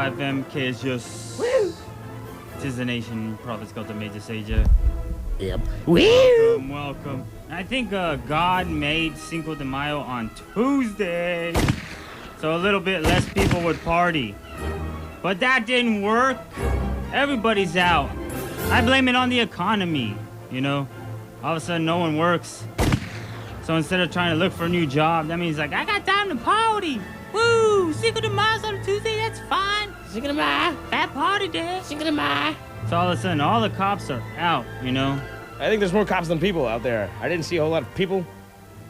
90.5 MK is just... Woo! Tis the nation, prophets called the major sager. Yep. Welcome. I think God made Cinco de Mayo on Tuesday, so a little bit less people would party. But that didn't work. Everybody's out. I blame it on the economy, you know? All of a sudden, no one works. So instead of trying to look for a new job, that means like, I got time to party. Woo! Cinco de Mayo's on a Tuesday, that's fine. Cinco de Mayo. Fat party day. Cinco de Mayo. So all of a sudden, all the cops are out, you know? I think there's more cops than people out there. I didn't see a whole lot of people.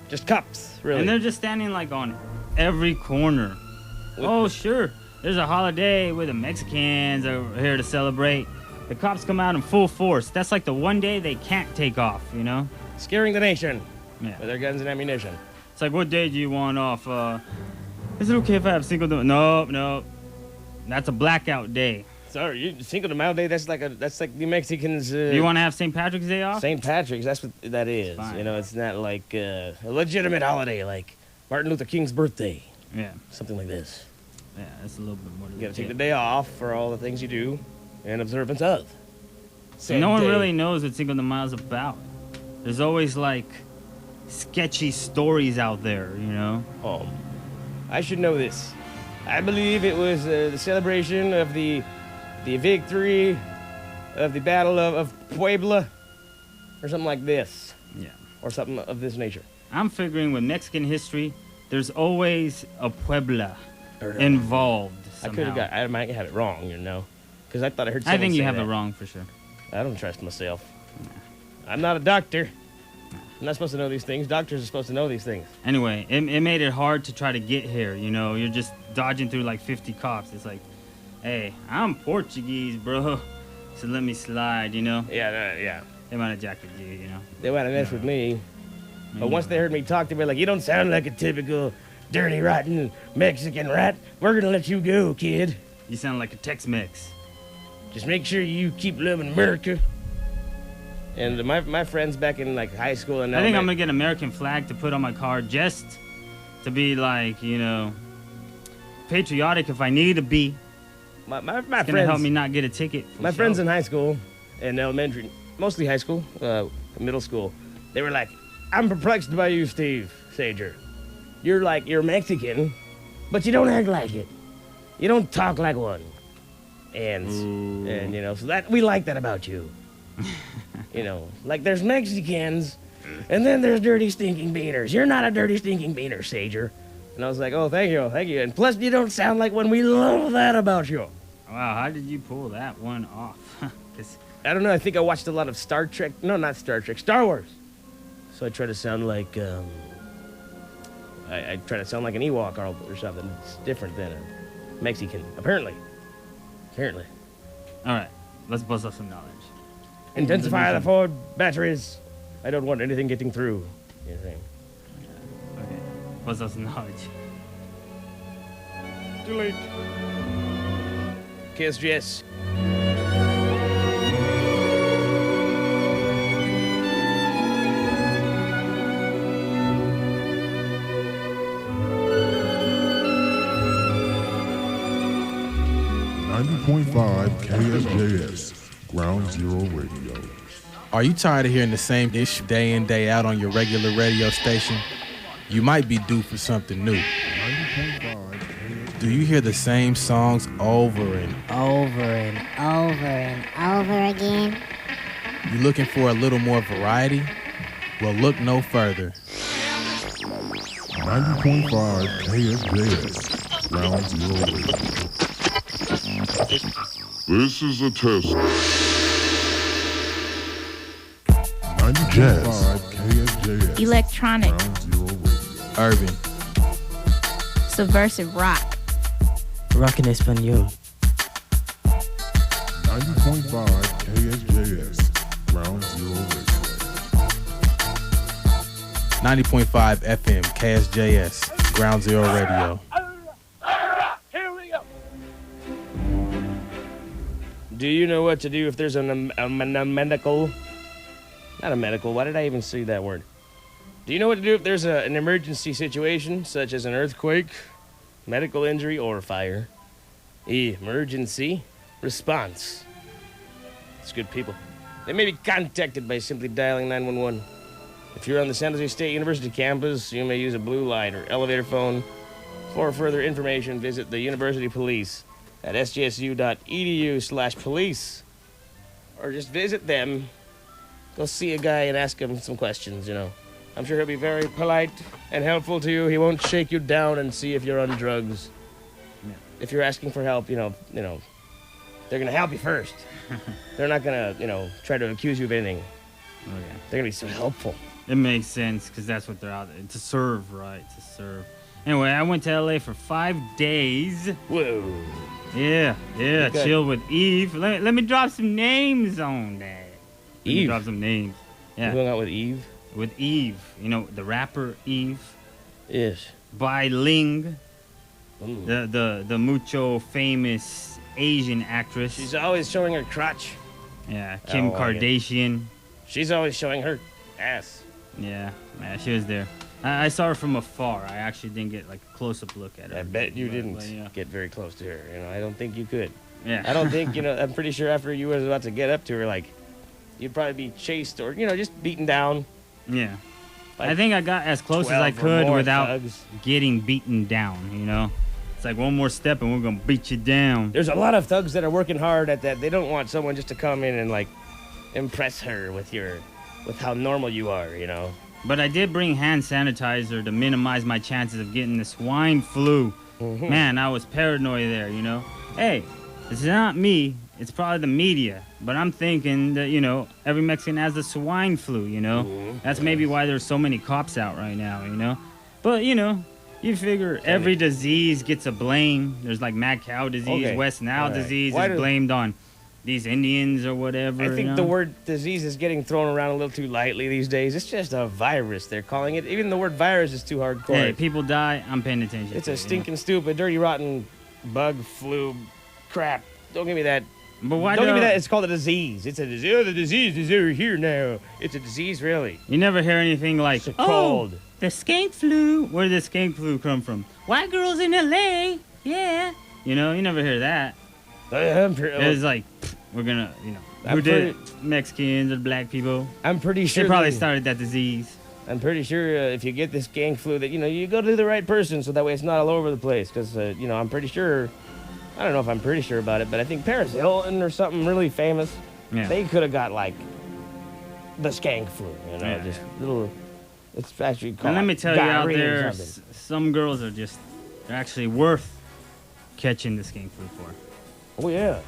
Just cops, really. And they're just standing like on every corner. Oh, sure. There's a holiday where the Mexicans are here to celebrate. The cops come out in full force. That's like the one day they can't take off, you know? Scaring the nation Yeah. with their guns and ammunition. It's like, what day do you want off? Is it okay if I have Cinco de Mayo? No. That's a blackout day. Sorry, Cinco de Mayo Day, that's like the Mexicans... You want to have St. Patrick's Day off? St. Patrick's, that's what that is. Fine. You know, it's not like a legitimate holiday like Martin Luther King's birthday. Yeah. Something like this. Yeah, that's a little bit more You gotta legit. take the day off for all the things you do in observance of. Said No one day. really knows what Cinco de Mayo is about. There's always, like, sketchy stories out there, you know? I should know this. I believe it was the celebration of the victory of the Battle of Puebla, or something like this. Yeah. Or something of this nature. I'm figuring with Mexican history, there's always a Puebla involved somehow. I might have it wrong, you know, because I thought I heard someone I think you say have that. it wrong for sure. I don't trust myself. I'm not a doctor. I'm not supposed to know these things. Doctors are supposed to know these things. Anyway, it made it hard to try to get here, you know? You're just dodging through like 50 cops. It's like, hey, I'm Portuguese, bro. So let me slide, you know? Yeah. They might have jacked you, you know? They want to mess with me. But once they heard me talk, they were like, you don't sound like a typical dirty, rotten Mexican rat. We're going to let you go, kid. You sound like a Tex-Mex. Just make sure you keep loving America. And my friends back in like high school and I think I'm gonna get an American flag to put on my car just to be like, you know, patriotic if I need to be. my It's friends gonna help me not get a ticket. My friends in high school and elementary, mostly high school, middle school, they were like, I'm perplexed by you, Steve Sager. You're Mexican, but you don't act like it. You don't talk like one. And you know, so that we like that about you. You know, like there's Mexicans, and then there's dirty stinking beaners. You're not a dirty stinking beaner, Sager. And I was like, oh, thank you. And plus, you don't sound like one. We love that about you. Wow, how did you pull that one off? 'Cause I don't know. I think I watched a lot of Star Trek. No, not Star Trek. Star Wars. So I try to sound like I try to sound like an Ewok or something. It's different than a Mexican, apparently. all right, let's buzz up some knowledge. Intensify the forward batteries. I don't want anything getting through. You know what I'm saying? Okay, buzz up some knowledge. Too late. KSGS. .5 KSJS, Ground Zero Radio. Are you tired of hearing the same ish day in, day out on your regular radio station? You might be due for something new. 90.5 KSJS. Do you hear the same songs over and Over and over and over again. you looking for a little more variety? Well, look no further. 90.5 KSJS, Ground Zero Radio. This is a test. 90.5 KSJS, Electronic, Ground Zero Radio. Urban, subversive rock, Rock en español. 90.5 KSJS, Ground Zero Radio. 90.5 FM, KSJS, Ground Zero Radio. Here we go. Do you know what to do if there's a medical? Not a medical. Why did I even say that word? Do you know what to do if there's an emergency situation, such as an earthquake, medical injury, or fire? Emergency response. It's good people. They may be contacted by simply dialing 911. If you're on the San Jose State University campus, you may use a blue light or elevator phone. For further information, visit the University Police at sjsu.edu/police. Or just visit them. Go see a guy and ask him some questions, you know. I'm sure he'll be very polite and helpful to you. He won't shake you down and see if you're on drugs. Yeah. If you're asking for help, you know, they're gonna help you first. They're not gonna, try to accuse you of anything. Oh, yeah. They're gonna be so helpful. It makes sense because that's what they're out there to serve, right? To serve. Anyway, I went to LA for 5 days. Whoa. Yeah, Okay. chilled with Eve. Let me drop some names on that. Let me Eve? drop some names. You Yeah, hung out with Eve? with Eve. You know, the rapper Eve. Yes. By Ling, Ooh. the mucho famous Asian actress. She's always showing her crotch. Yeah, Kim like it. Kardashian. She's always showing her ass. Yeah, she was there. I saw her from afar. I actually didn't get like a close-up look at her. I bet you didn't But, yeah. get very close to her. I don't think you could. Yeah. I don't think, I'm pretty sure after you was about to get up to her, like, you'd probably be chased or, just beaten down. Yeah. Like I think I got as close as 12 I or could more without thugs. getting beaten down. It's like one more step and we're going to beat you down. There's a lot of thugs that are working hard at that. They don't want someone just to come in and, like, impress her with how normal you are, But I did bring hand sanitizer to minimize my chances of getting the swine flu. Mhm. Man, I was paranoid there. Hey, it's not me. It's probably the media. But I'm thinking that, every Mexican has the swine flu, That's maybe why there's so many cops out right now, But, you figure every disease gets a blame. There's like mad cow disease, Okay. West Nile All right. disease Why is do- blamed on these Indians or whatever. I you think know? the word disease is getting thrown around a little too lightly these days. It's just a virus, they're calling it. Even the word virus is too hardcore. Hey, people die. I'm paying attention. It's to a it, stinking, stupid, dirty, rotten bug flu crap. Don't give me that. But why Don't give me that. It's called a disease. It's a disease. Oh, the disease is over here now. It's a disease, really. You never hear anything like, It's oh, cold. the skink flu. Where did the skink flu come from? White girls in LA. Yeah. You never hear that. It's like, we're gonna, who did it? Mexicans or black people. I'm pretty sure They probably that- started that disease. I'm pretty sure if you get this gang flu that, you go to the right person so that way it's not all over the place. Because, I'm pretty sure, I don't know if I'm pretty sure about it, but I think Paris Hilton or something really famous, Yeah. they could have got, like, the skank flu, Yeah. just little, it's actually called And let me tell you out gonorrhea or there, something. some girls are they're actually worth catching the skink flu for. Oh, yeah.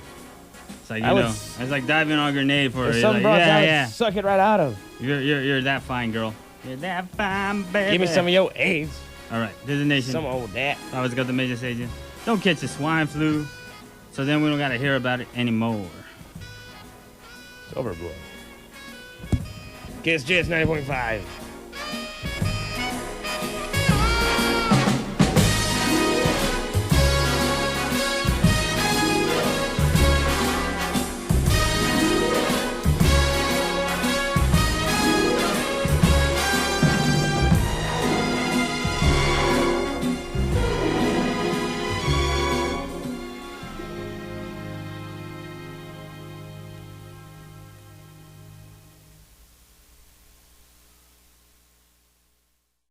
It's like, I would it's like diving on a grenade for There's her. some Like, broads I would yeah. suck it right out of. You're that fine, girl. You're that fine, baby. Give me some of your AIDS. All right, designation. Some old that. I always got the major agent. Don't catch the swine flu, so then we don't gotta hear about it anymore. It's overblown. Kiss Jets 90.5.